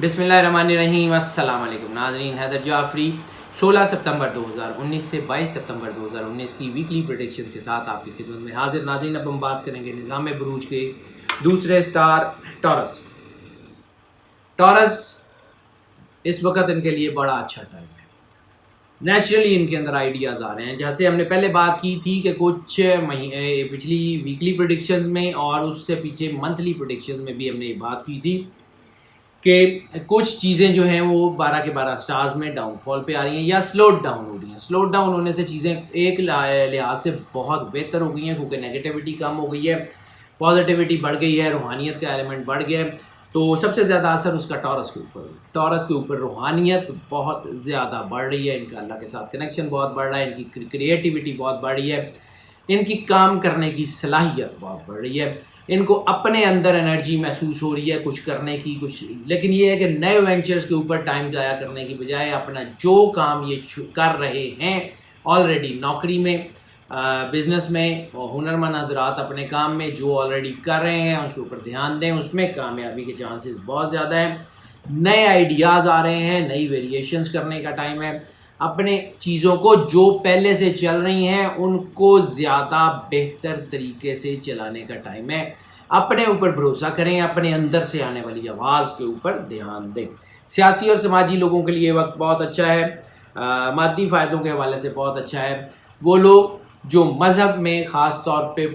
بسم اللہ الرحمن الرحیم۔ السلام علیکم ناظرین، حیدر جعفری 16 ستمبر 2019 سے 22 ستمبر 2019 کی ویکلی پریڈکشن کے ساتھ آپ کی خدمت میں حاضر۔ ناظرین، اب ہم بات کریں گے نظام بروج کے دوسرے سٹار ٹورس۔ ٹورس اس وقت ان کے لیے بڑا اچھا ٹائم ہے۔ نیچرلی ان کے اندر آئیڈیاز آ رہے ہیں، جیسے ہم نے پہلے بات کی تھی کہ کچھ پچھلی ویکلی پریڈکشن میں اور اس سے پیچھے منتھلی پریڈکشن میں بھی ہم نے یہ بات کی تھی کہ کچھ چیزیں جو ہیں وہ 12 کے 12 سٹارز میں ڈاؤن فال پہ آ رہی ہیں یا سلوڈ ڈاؤن ہو رہی ہیں۔ سلوڈ ڈاؤن ہونے سے چیزیں ایک لحاظ سے بہت بہتر ہو گئی ہیں، کیونکہ نیگیٹیوٹی کم ہو گئی ہے، پازیٹیوٹی بڑھ گئی ہے، روحانیت کا ایلیمنٹ بڑھ گیا ہے۔ تو سب سے زیادہ اثر اس کا ٹورس کے اوپر، ٹورس کے اوپر روحانیت بہت زیادہ بڑھ رہی ہے، ان کا اللہ کے ساتھ کنیکشن بہت بڑھ رہا ہے، ان کی کریٹیوٹی بہت بڑھ رہی ہے، ان کی کام کرنے کی صلاحیت بہت بڑھ رہی ہے، ان کو اپنے اندر انرجی محسوس ہو رہی ہے کچھ کرنے کی کچھ۔ لیکن یہ ہے کہ نئے وینچرز کے اوپر ٹائم ضائع کرنے کی بجائے اپنا جو کام یہ کر رہے ہیں آلریڈی، نوکری میں، بزنس میں، ہنرمند حضرات اپنے کام میں جو آلریڈی کر رہے ہیں اس کے اوپر دھیان دیں، اس میں کامیابی کے چانسز بہت زیادہ ہیں۔ نئے آئیڈیاز آ رہے ہیں، نئی ویریشنز کرنے کا ٹائم ہے، اپنے چیزوں کو جو پہلے سے چل رہی ہیں ان کو زیادہ بہتر طریقے سے چلانے کا ٹائم ہے۔ اپنے اوپر بھروسہ کریں، اپنے اندر سے آنے والی آواز کے اوپر دھیان دیں۔ سیاسی اور سماجی لوگوں کے لیے وقت بہت اچھا ہے، مادی فائدوں کے حوالے سے بہت اچھا ہے۔ وہ لوگ جو مذہب میں خاص طور پہ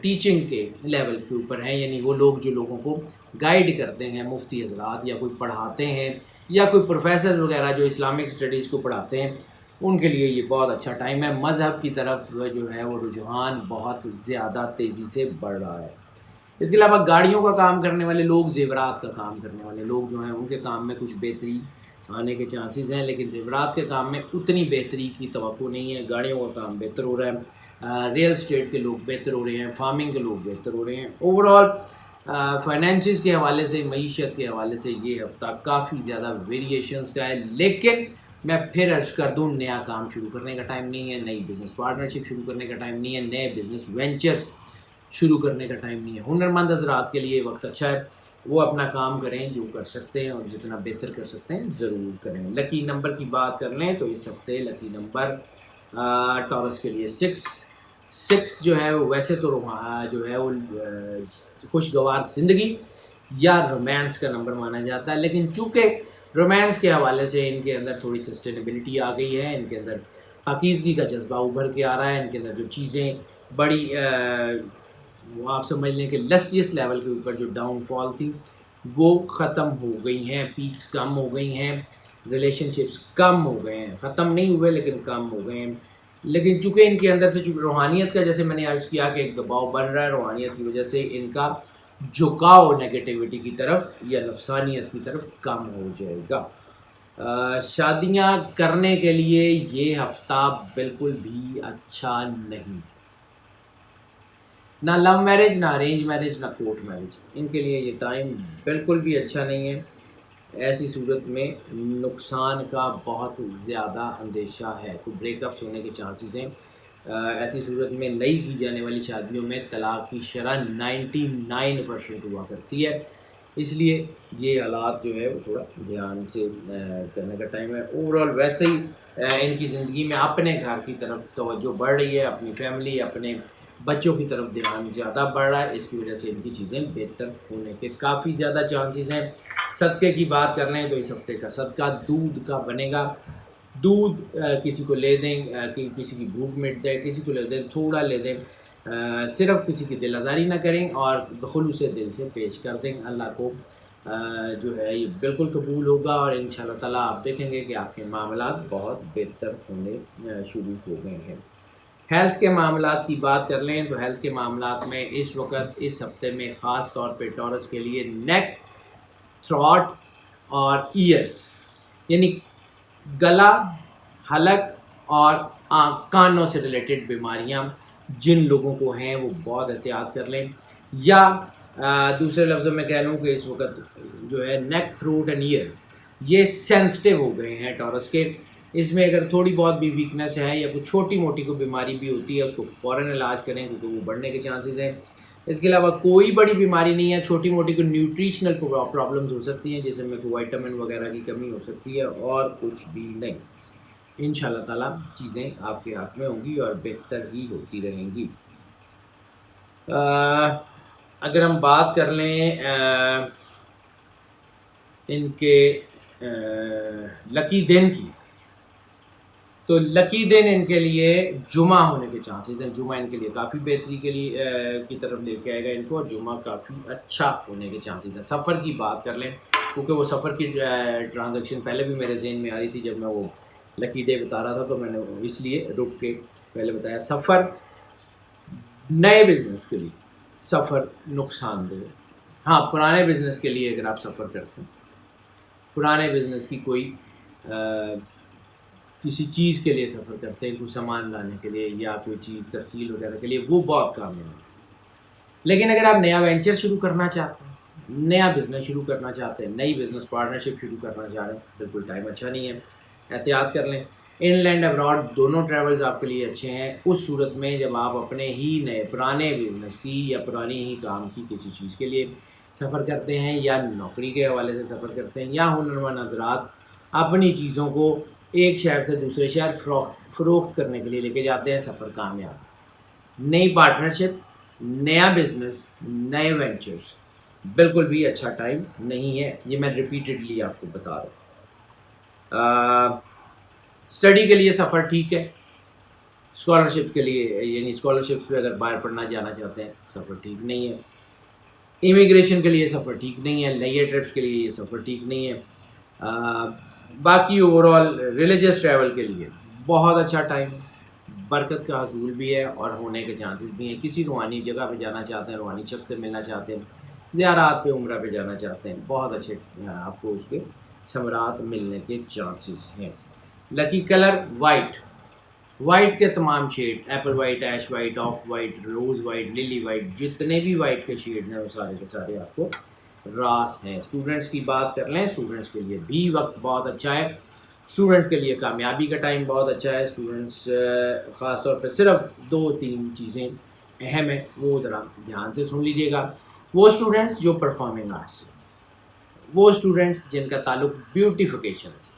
ٹیچنگ کے لیول کے اوپر ہیں، یعنی وہ لوگ جو لوگوں کو گائیڈ کرتے ہیں، مفتی حضرات یا کوئی پڑھاتے ہیں یا کوئی پروفیسر وغیرہ جو اسلامک اسٹڈیز کو پڑھاتے ہیں، ان کے لیے یہ بہت اچھا ٹائم ہے۔ مذہب کی طرف جو ہے وہ رجحان بہت زیادہ تیزی سے بڑھ رہا ہے۔ اس کے علاوہ گاڑیوں کا کام کرنے والے لوگ، زیورات کا کام کرنے والے لوگ جو ہیں ان کے کام میں کچھ بہتری آنے کے چانسز ہیں، لیکن زیورات کے کام میں اتنی بہتری کی توقع نہیں ہے۔ گاڑیوں کا کام بہتر ہو رہا ہے، ریئل اسٹیٹ کے لوگ بہتر ہو رہے ہیں، فارمنگ کے لوگ بہتر ہو رہے ہیں۔ اوور آل فائنینسز کے حوالے سے، معیشت کے حوالے سے یہ ہفتہ کافی زیادہ ویریشنز کا ہے، لیکن میں پھر عرض کر دوں، نیا کام شروع کرنے کا ٹائم نہیں ہے، نئی بزنس پارٹنرشپ شروع کرنے کا ٹائم نہیں ہے، نئے بزنس وینچرز شروع کرنے کا ٹائم نہیں ہے۔ ہنرمند حضرات کے لیے وقت اچھا ہے، وہ اپنا کام کریں، جو کر سکتے ہیں اور جتنا بہتر کر سکتے ہیں ضرور کریں۔ لکی نمبر کی بات کر لیں تو اس ہفتے لکی نمبر ٹورس کے لیے 6 جو ہے وہ ویسے تو جو ہے وہ خوشگوار زندگی یا رومانس کا نمبر مانا جاتا ہے، لیکن چونکہ رومانس کے حوالے سے ان کے اندر تھوڑی سسٹینیبلٹی آ گئی ہے، ان کے اندر پاکیزگی کا جذبہ ابھر کے آ رہا ہے، ان کے اندر جو چیزیں بڑی وہ آپ سمجھ لیں کہ لسٹیس لیول کے اوپر جو ڈاؤن فال تھی وہ ختم ہو گئی ہیں، پیکس کم ہو گئی ہیں، ریلیشن شپس کم ہو گئے ہیں، ختم نہیں ہوئے لیکن کم ہو گئے ہیں۔ لیکن چونکہ ان کے اندر سے روحانیت کا، جیسے میں نے عرض کیا کہ ایک دباؤ بن رہا ہے، روحانیت کی وجہ سے ان کا جھکاؤ نیگیٹیوٹی کی طرف یا نفسانیت کی طرف کم ہو جائے گا۔ شادیاں کرنے کے لیے یہ ہفتہ بالکل بھی اچھا نہیں، نہ لو میرج، نہ ارینج میرج، نہ کورٹ میرج، ان کے لیے یہ ٹائم بالکل بھی اچھا نہیں ہے۔ ایسی صورت میں نقصان کا بہت زیادہ اندیشہ ہے، کوئی بریک اپس ہونے کے چانسز ہیں۔ ایسی صورت میں نئی کی جانے والی شادیوں میں طلاق کی شرح 99% ہوا کرتی ہے، اس لیے یہ حالات جو ہے وہ تھوڑا دھیان سے کرنے کا ٹائم ہے۔ اوور آل ویسے ہی ان کی زندگی میں اپنے گھر کی طرف توجہ بڑھ رہی ہے، اپنی فیملی، اپنے بچوں کی طرف دھیان زیادہ بڑھ رہا ہے، اس کی وجہ سے ان کی چیزیں بہتر ہونے کے کافی زیادہ چانسز ہیں۔ صدقے کی بات کر لیں تو اس ہفتے کا صدقہ دودھ کا بنے گا۔ دودھ کسی کو لے دیں، کسی کی بھوک مٹ جائے، کسی کو لے دیں، تھوڑا لے دیں، صرف کسی کی دل آزاری نہ کریں اور خلوص دل سے پیش کر دیں۔ اللہ کو جو ہے یہ بالکل قبول ہوگا اور انشاءاللہ تعالیٰ آپ دیکھیں گے کہ آپ کے معاملات بہت بہتر ہونے شروع ہو گئے ہیں۔ ہیلتھ کے معاملات کی بات کر لیں تو ہیلتھ کے معاملات میں اس وقت اس ہفتے میں خاص طور پہ ٹورس کے لیے نیک، تھروٹ اور ایئرس، یعنی گلا، حلق اور کانوں سے ریلیٹڈ بیماریاں جن لوگوں کو ہیں وہ بہت احتیاط کر لیں، یا دوسرے لفظوں میں کہہ لوں کہ اس وقت جو ہے نیک، تھروٹ اینڈ ایئر یہ سینسٹیو ہو گئے ہیں ٹورس کے۔ اس میں اگر تھوڑی بہت بھی ویکنس ہے یا کوئی چھوٹی موٹی کوئی بیماری بھی ہوتی ہے اس کو فوراً علاج کریں، کیونکہ وہ بڑھنے کے چانسز ہیں۔ اس کے علاوہ کوئی بڑی بیماری نہیں ہے. چھوٹی موٹی کوئی نیوٹریشنل پرابلمز ہو سکتی ہیں جیسے میں کوئی وائٹامن وغیرہ کی کمی ہو سکتی ہے اور کچھ بھی نہیں. ان شاء اللہ تعالیٰ چیزیں آپ کے ہاتھ میں ہوں گی اور بہتر ہی ہوتی رہیں گی. اگر ہم بات کر لیں ان کے لکی دن کی، تو لکی دن ان کے لیے جمعہ ہونے کے چانسز ہیں. جمعہ ان کے لیے کافی بہتری کے لیے کی طرف لے کے آئے گا ان کو، اور جمعہ کافی اچھا ہونے کے چانسز ہیں. سفر کی بات کر لیں، کیونکہ وہ سفر کی ٹرانزیکشن پہلے بھی میرے ذہن میں آ رہی تھی جب میں وہ لکی ڈے بتا رہا تھا، تو میں نے اس لیے رک کے پہلے بتایا. سفر نئے بزنس کے لیے سفر نقصان دہ. ہاں، پرانے بزنس کے لیے اگر آپ سفر کرتے ہیں، پرانے بزنس کی کوئی کسی چیز کے لیے سفر کرتے ہیں، کوئی سامان لانے کے لیے یا کوئی چیز ترسیل وغیرہ کے لیے، وہ بہت کامیاب ہے. لیکن اگر آپ نیا وینچر شروع کرنا چاہتے ہیں، نیا بزنس شروع کرنا چاہتے ہیں، نئی بزنس پارٹنرشپ شروع کرنا چاہ رہے ہیں، بالکل ٹائم اچھا نہیں ہے. احتیاط کر لیں. ان لینڈ ابراڈ دونوں ٹریولز آپ کے لیے اچھے ہیں اس صورت میں جب آپ اپنے ہی نئے پرانے بزنس کی یا پرانی ہی کام کی کسی چیز کے لیے سفر کرتے ہیں، یا نوکری کے حوالے سے سفر کرتے ہیں، یا ہنرمند حضرات اپنی چیزوں کو ایک شہر سے دوسرے شہر فروخت کرنے کے لیے لے کے جاتے ہیں. سفر کامیاب. نئی پارٹنرشپ، نیا بزنس، نئے وینچرز بالکل بھی اچھا ٹائم نہیں ہے. یہ میں ریپیٹڈلی آپ کو بتا رہا ہوں. اسٹڈی کے لیے سفر ٹھیک ہے. اسکالرشپ کے لیے، یعنی اسکالرشپ پہ اگر باہر پڑھنا جانا چاہتے ہیں، سفر ٹھیک نہیں ہے. امیگریشن کے لیے سفر ٹھیک نہیں ہے. نئے ٹرپس کے لیے یہ سفر ٹھیک نہیں ہے. باقی اوور آل ریلیجس ٹریول کے لیے بہت اچھا ٹائم ہے. برکت کا حصول بھی ہے اور ہونے کے چانسز بھی ہیں. کسی روحانی جگہ پہ جانا چاہتے ہیں، روحانی شخص سے ملنا چاہتے ہیں، زیارات پہ عمرہ پہ جانا چاہتے ہیں، بہت اچھے آپ کو اس کے ثمرات ملنے کے چانسز ہیں. لکی کلر وائٹ. وائٹ کے تمام shade, apple white, ash white, off white, rose white, lily white, جتنے بھی وائٹ کے شیڈز ہیں وہ سارے کے سارے آپ کو راس ہیں. اسٹوڈنٹس کی بات کر لیں، اسٹوڈنٹس کے لیے بھی وقت بہت اچھا ہے. اسٹوڈنٹس کے لیے کامیابی کا ٹائم بہت اچھا ہے. اسٹوڈنٹس خاص طور پہ صرف 2-3 چیزیں اہم ہیں، وہ ذرا دھیان سے سن لیجیے گا. وہ اسٹوڈنٹس جو پرفارمنگ آرٹس سے، وہ اسٹوڈنٹس جن کا تعلق بیوٹیفیکیشن سے،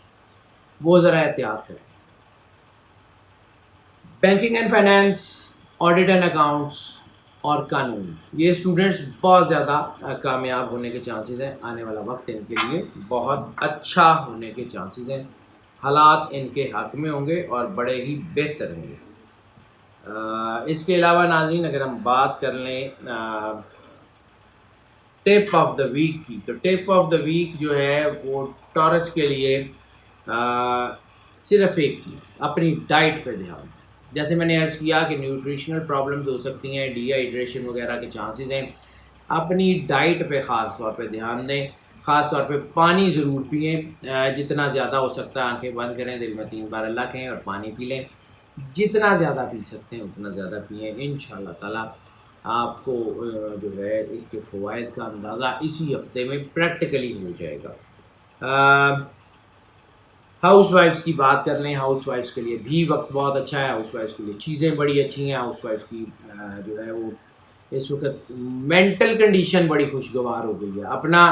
وہ ذرا احتیاط کریں. Banking and finance, audit and accounts اور قانون، یہ اسٹوڈنٹس بہت زیادہ کامیاب ہونے کے چانسز ہیں. آنے والا وقت ان کے لیے بہت اچھا ہونے کے چانسز ہیں. حالات ان کے حق میں ہوں گے اور بڑے ہی بہتر ہوں گے. اس کے علاوہ ناظرین اگر ہم بات کر لیں ٹپ آف دا ویک کی، تو ٹپ آف دا ویک جو ہے وہ ٹورس کے لیے صرف ایک چیز، اپنی ڈائٹ پہ دھیان. جیسے میں نے عرض کیا کہ نیوٹریشنل پرابلمز ہو سکتی ہیں، ڈی ہائیڈریشن وغیرہ کے چانسز ہیں. اپنی ڈائٹ پہ خاص طور پہ دھیان دیں. خاص طور پہ پانی ضرور پئیں، جتنا زیادہ ہو سکتا ہے. آنکھیں بند کریں، دل میں 3 بار اللہ کہیں اور پانی پی لیں. جتنا زیادہ پی سکتے ہیں اتنا زیادہ پئیں. ان شاء اللہ تعالیٰ آپ کو جو ہے اس کے فوائد کا اندازہ اسی ہفتے میں پریکٹیکلی ہو جائے گا. ہاؤس وائفس کی بات کر لیں، ہاؤس وائفس کے لیے بھی وقت بہت اچھا ہے. ہاؤس وائفس کے لیے چیزیں بڑی اچھی ہیں. ہاؤس وائف کی جو ہے وہ اس وقت مینٹل کنڈیشن بڑی خوشگوار ہو گئی ہے. اپنا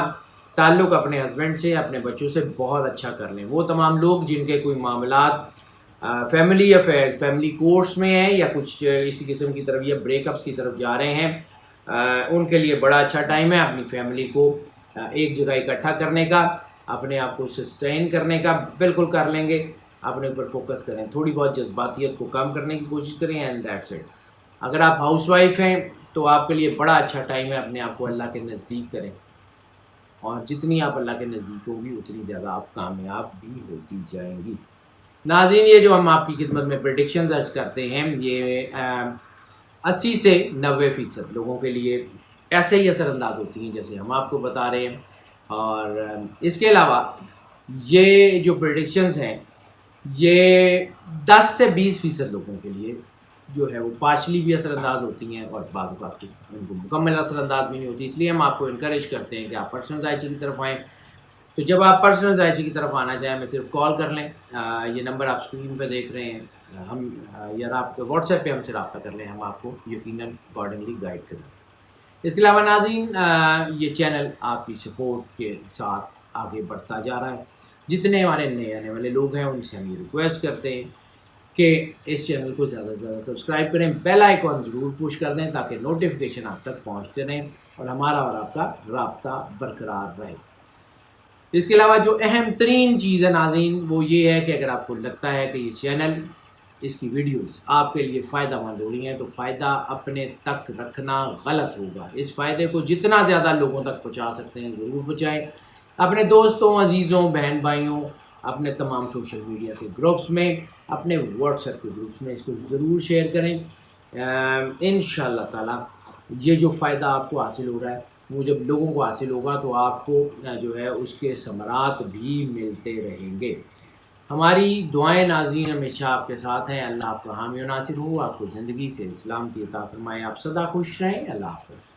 تعلق اپنے ہسبینڈ سے، اپنے بچوں سے بہت اچھا کر لیں. وہ تمام لوگ جن کے کوئی معاملات فیملی افیئر، فیملی کورٹس میں ہیں یا کچھ اسی قسم کی طرف یا بریک اپس کی طرف جا رہے ہیں، ان کے لیے بڑا اچھا ٹائم ہے اپنی فیملی کو ایک جگہ اکٹھا کرنے کا، اپنے آپ کو سسٹین کرنے کا. بالکل کر لیں گے. اپنے اوپر فوکس کریں، تھوڑی بہت جذباتیت کو کم کرنے کی کوشش کریں، اینڈ دیٹس اٹ. اگر آپ ہاؤس وائف ہیں تو آپ کے لیے بڑا اچھا ٹائم ہے. اپنے آپ کو اللہ کے نزدیک کریں، اور جتنی آپ اللہ کے نزدیک ہوگی اتنی زیادہ آپ کامیاب بھی ہوتی جائیں گی. ناظرین یہ جو ہم آپ کی خدمت میں پریڈکشن درج کرتے ہیں، یہ 80 سے 90% لوگوں کے لیے ایسے ہی اثر انداز ہوتی ہیں جیسے ہم آپ کو بتا رہے ہیں. اور اس کے علاوہ یہ جو پریڈکشنز ہیں یہ 10 سے 20% لوگوں کے لیے جو ہے وہ پارشلی بھی اثر انداز ہوتی ہیں، اور بعض اوقات ان کو مکمل اثر انداز بھی نہیں ہوتی. اس لیے ہم آپ کو انکریج کرتے ہیں کہ آپ پرسنل ذائچے کی طرف آئیں. تو جب آپ پرسنل ذائچے کی طرف آنا چاہیں ہمیں صرف کال کر لیں. یہ نمبر آپ اسکرین پہ دیکھ رہے ہیں. ہم یا آپ واٹس ایپ پہ ہم سے رابطہ کر لیں، ہم آپ کو یقیناً اکارڈنگلی گائیڈ کریں. اس کے علاوہ ناظرین یہ چینل آپ کی سپورٹ کے ساتھ آگے بڑھتا جا رہا ہے. جتنے ہمارے نئے آنے والے لوگ ہیں ان سے ہم یہ ریکویسٹ کرتے ہیں کہ اس چینل کو زیادہ سے زیادہ سبسکرائب کریں, بیل آئیکن ضرور پوش کر دیں تاکہ نوٹیفیکیشن آپ تک پہنچتے رہیں اور ہمارا اور آپ کا رابطہ برقرار رہے. اس کے علاوہ جو اہم ترین چیز ہے ناظرین وہ یہ ہے کہ اگر آپ کو لگتا ہے کہ یہ چینل, اس کی ویڈیوز آپ کے لیے فائدہ مند ہو رہی ہیں تو فائدہ اپنے تک رکھنا غلط ہوگا. اس فائدے کو جتنا زیادہ لوگوں تک پہنچا سکتے ہیں ضرور پہنچائیں. اپنے دوستوں, عزیزوں, بہن بھائیوں, اپنے تمام سوشل میڈیا کے گروپس میں, اپنے واٹس ایپ کے گروپس میں اس کو ضرور شیئر کریں. انشاءاللہ تعالی یہ جو فائدہ آپ کو حاصل ہو رہا ہے وہ جب لوگوں کو حاصل ہوگا تو آپ کو جو ہے اس کے ثمرات بھی ملتے رہیں گے. ہماری دعائیں ناظرین ہمیشہ آپ کے ساتھ ہیں. اللہ آپ کا حامی و ناصر ہو, آپ کو زندگی سے سلامتی عطا فرمائے. آپ سدا خوش رہیں. اللہ حافظ.